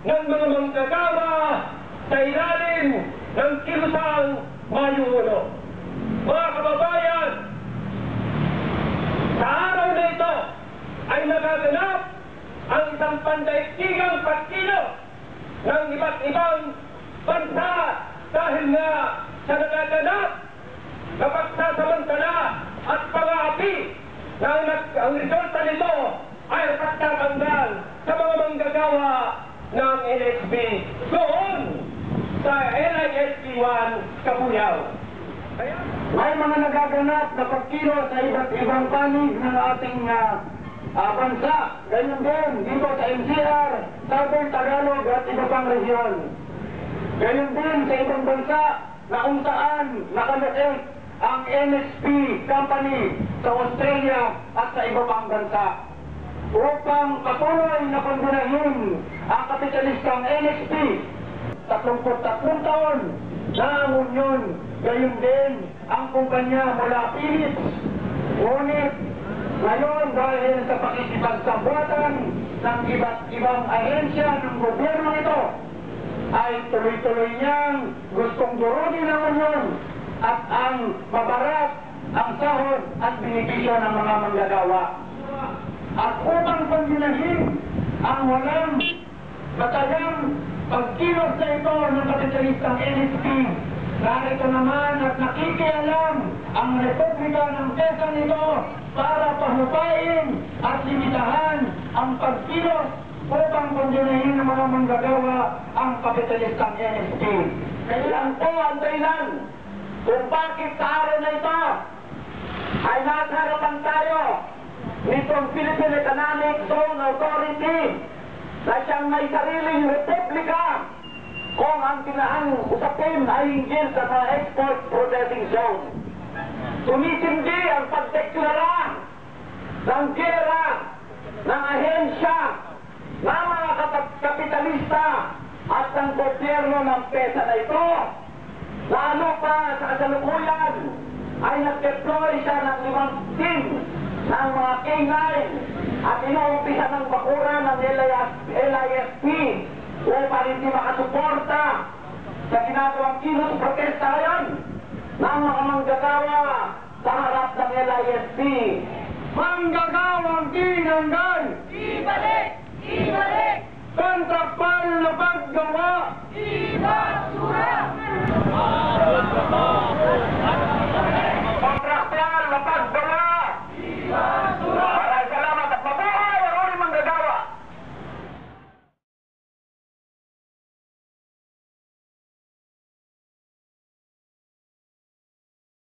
ng mga manggagawa sa ilalim ng kilusang Mayo 1. Mga kababayan, sa araw na ito ay nagaganap ang isang pandaigdigang pagkilo ng iba't ibang bansa dahil nga sa nagaganap na pagsasamantala at pang-aapi na ang resulta nito ay pagtatanggal sa mga manggagawa ng NSB doon sa LISP-1 Kabuyao. May mga nagaganap na pagkilo sa iba't ibang panig ng ating bansa. Ganyan din dito sa NCR, Southern Tagalog at iba pang rehiyon. Ganyan din sa ibang bansa na kung saan nakalocate ang NSP company sa Australia at sa iba pang bansa. Upang patuloy na pangunahin ang kapitalistang NSP, 33 taon na ang Union, gayon din ang kumpanya mula Philips. Ngunit ngayon dahil sa pakikipagsabuatan ng iba't ibang ahensya ng gobyerno nito, ay tuloy-tuloy niyang gustong durugin ang Union at ang mabarat ang sahod at benepisyo ng mga manggagawa. At upang panggunahin ang walang batagang pagkilos na ito ng kapitalistang NSP, narito naman at nakikialam ang Republika ng Quezon nito para pahupain at limitahan ang pagkilos upang panggunahin ng mga manggagawa ang kapitalistang NSP. Kailan po ang dahilan kung bakit sa araw na ito ay nasa harapan tayo nitong Philippine Economic Zone Authority na siyang may sariling republika kung ang tinahang usapin ay hinggil sa mga export processing zone. Tumitindi ang pagdeklara ng gera ng ahensya ng mga kapitalista at ng gobyerno ng PESA na ito. Lalo pa sa kasalukuyan ay nag-deploy siya ng 5 team ng mga K9 at inuumpisa ng bakura ng LISP upang hindi makasuporta sa ginagawang kilos protesta ngayon ng mga manggagawa sa harap ng LISP. Manggagawang tinanggal